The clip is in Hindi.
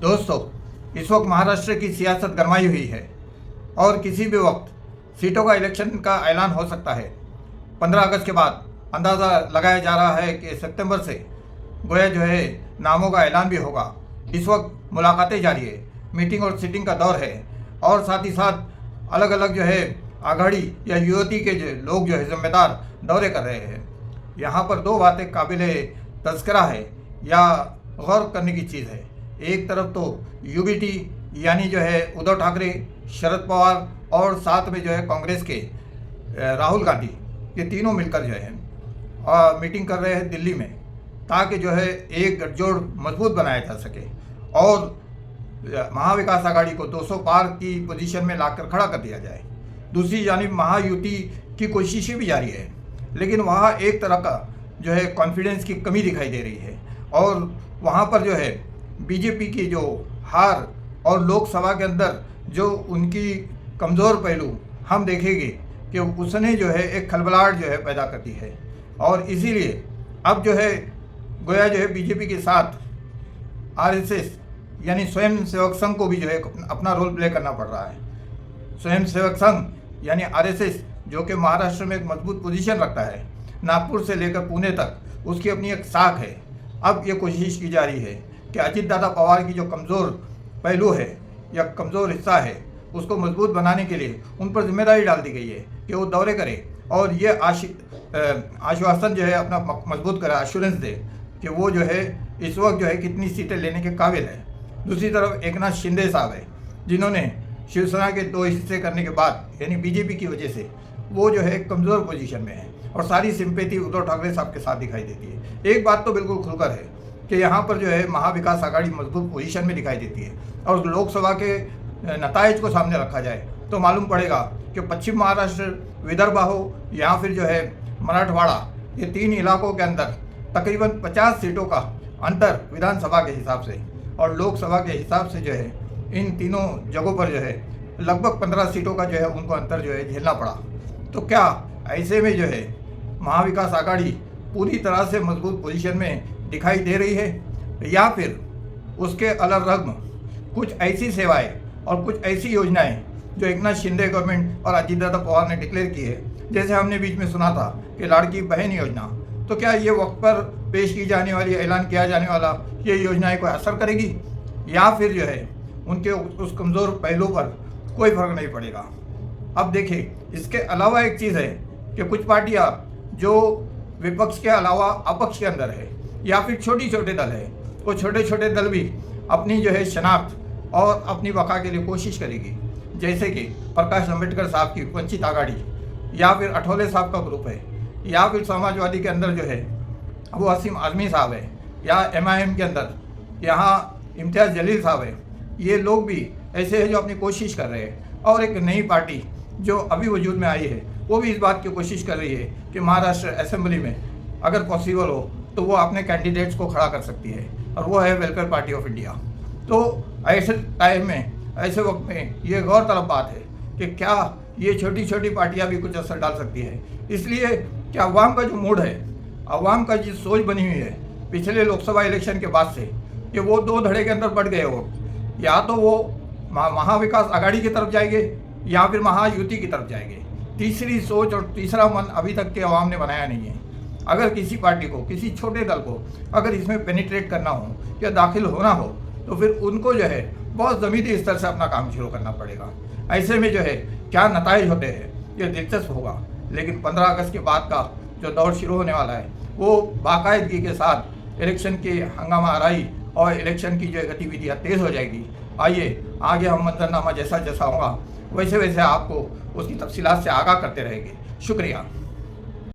दोस्तों, इस वक्त महाराष्ट्र की सियासत गरमाई हुई है और किसी भी वक्त सीटों का इलेक्शन का ऐलान हो सकता है। 15 अगस्त के बाद अंदाज़ा लगाया जा रहा है कि सितंबर से गोया जो है नामों का ऐलान भी होगा। इस वक्त मुलाकातें जारी है, मीटिंग और सीटिंग का दौर है और साथ ही साथ अलग अलग जो है आघाड़ी या युवती के जो लोग जो है जिम्मेदार दौरे कर रहे हैं। यहाँ पर दो बातें काबिल तज़किरा है या गौर करने की चीज़ है। एक तरफ तो यूबीटी यानी जो है उद्धव ठाकरे, शरद पवार और साथ में जो है कांग्रेस के राहुल गांधी, ये तीनों मिलकर जो है मीटिंग कर रहे हैं दिल्ली में, ताकि जो है एक गठजोड़ मजबूत बनाया जा सके और महाविकास आघाड़ी को 200 पार की पोजीशन में लाकर खड़ा कर दिया जाए। दूसरी जानिब महायुति की कोशिशें भी जारी है, लेकिन वहाँ एक तरह का जो है कॉन्फिडेंस की कमी दिखाई दे रही है और वहाँ पर जो है बीजेपी की जो हार और लोकसभा के अंदर जो उनकी कमज़ोर पहलू हम देखेंगे कि उसने जो है एक खलबलाहट जो है पैदा कर दी है और इसीलिए अब जो है गोया जो है बीजेपी के साथ आरएसएस यानी स्वयं सेवक संघ को भी जो है अपना रोल प्ले करना पड़ रहा है। स्वयं सेवक संघ यानी आरएसएस जो कि महाराष्ट्र में एक मजबूत पोजीशन रखता है, नागपुर से लेकर पुणे तक उसकी अपनी एक साख है। अब ये कोशिश की जा रही है कि अजित दादा पवार की जो कमज़ोर पहलू है या कमज़ोर हिस्सा है उसको मजबूत बनाने के लिए उन पर जिम्मेदारी डाल दी गई है कि वो दौरे करें और ये आश्वासन जो है अपना मजबूत करे, एश्योरेंस दे कि वो जो है इस वक्त जो है कितनी सीटें लेने के काबिल है। दूसरी तरफ एकनाथ शिंदे साहब है, जिन्होंने शिवसेना के 2 हिस्से करने के बाद यानी बीजेपी की वजह से वो जो है कमज़ोर पोजीशन में है और सारी सिंपैथी उद्धव ठाकरे साहब के साथ दिखाई देती है। एक बात तो बिल्कुल खुलकर है कि यहाँ पर जो है महाविकास आघाड़ी मजबूत पोजीशन में दिखाई देती है और लोकसभा के नताइज को सामने रखा जाए तो मालूम पड़ेगा कि पश्चिम महाराष्ट्र, विदर्भ हो या फिर जो है मराठवाड़ा, ये 3 इलाकों के अंदर तकरीबन 50 सीटों का अंतर विधानसभा के हिसाब से और लोकसभा के हिसाब से जो है इन तीनों जगहों पर जो है लगभग 15 सीटों का जो है उनको अंतर जो है झेलना पड़ा। तो क्या ऐसे में जो है महाविकास आघाड़ी पूरी तरह से मजबूत पोजीशन में दिखाई दे रही है या फिर उसके अलग कुछ ऐसी सेवाएं और कुछ ऐसी योजनाएं जो एकनाथ शिंदे गवर्नमेंट और अजित दादा पवार ने डिक्लेयर की है, जैसे हमने बीच में सुना था कि लाड़की बहन योजना, तो क्या ये वक्त पर पेश की जाने वाली, ऐलान किया जाने वाला ये योजनाएं कोई असर करेगी या फिर जो है उनके उस कमज़ोर पहलू पर कोई फर्क नहीं पड़ेगा। अब देखिए, इसके अलावा एक चीज़ है कि कुछ पार्टियाँ जो विपक्ष के अलावा अपक्ष के अंदर है या फिर छोटे दल है, वो छोटे दल भी अपनी जो है शनाख्त और अपनी बका के लिए कोशिश करेगी। जैसे कि प्रकाश अंबेडकर साहब की वंचित आघाड़ी या फिर अठौले साहब का ग्रुप है या फिर समाजवादी के अंदर जो है वो असीम आज़मी साहब है या एमआईएम के अंदर यहाँ इम्तियाज़ जलील साहब है। ये लोग भी ऐसे हैं जो अपनी कोशिश कर रहे हैं और एक नई पार्टी जो अभी वजूद में आई है वो भी इस बात की कोशिश कर रही है कि महाराष्ट्र असेंबली में अगर पॉसिबल हो तो वो अपने कैंडिडेट्स को खड़ा कर सकती है और वो है वेलफेयर पार्टी ऑफ इंडिया। तो ऐसे टाइम में, ऐसे वक्त में ये गौरतलब बात है कि क्या ये छोटी पार्टियां भी कुछ असर डाल सकती है। इसलिए कि अवाम का जो मूड है, अवाम का जो सोच बनी हुई है पिछले लोकसभा इलेक्शन के बाद से, कि वो 2 धड़े के अंदर बढ़ गए वोट, या तो वो महाविकास आघाड़ी की तरफ जाएंगे या फिर महायुति की तरफ जाएंगे। तीसरी सोच और तीसरा मन अभी तक के अवाम ने बनाया नहीं है। अगर किसी पार्टी को, किसी छोटे दल को अगर इसमें पेनिट्रेट करना हो या दाखिल होना हो तो फिर उनको जो है बहुत ज़मीनी स्तर से अपना काम शुरू करना पड़ेगा। ऐसे में जो है क्या नताइज होते हैं ये दिलचस्प होगा, लेकिन 15 अगस्त के बाद का जो दौर शुरू होने वाला है वो बाकायदगी के साथ इलेक्शन की हंगामा आराई और इलेक्शन की जो गतिविधियाँ तेज़ हो जाएगी। आइए आगे हम मंजरनामा जैसा होगा वैसे आपको उसकी तफसीलात से आगाह करते रहेंगे। शुक्रिया।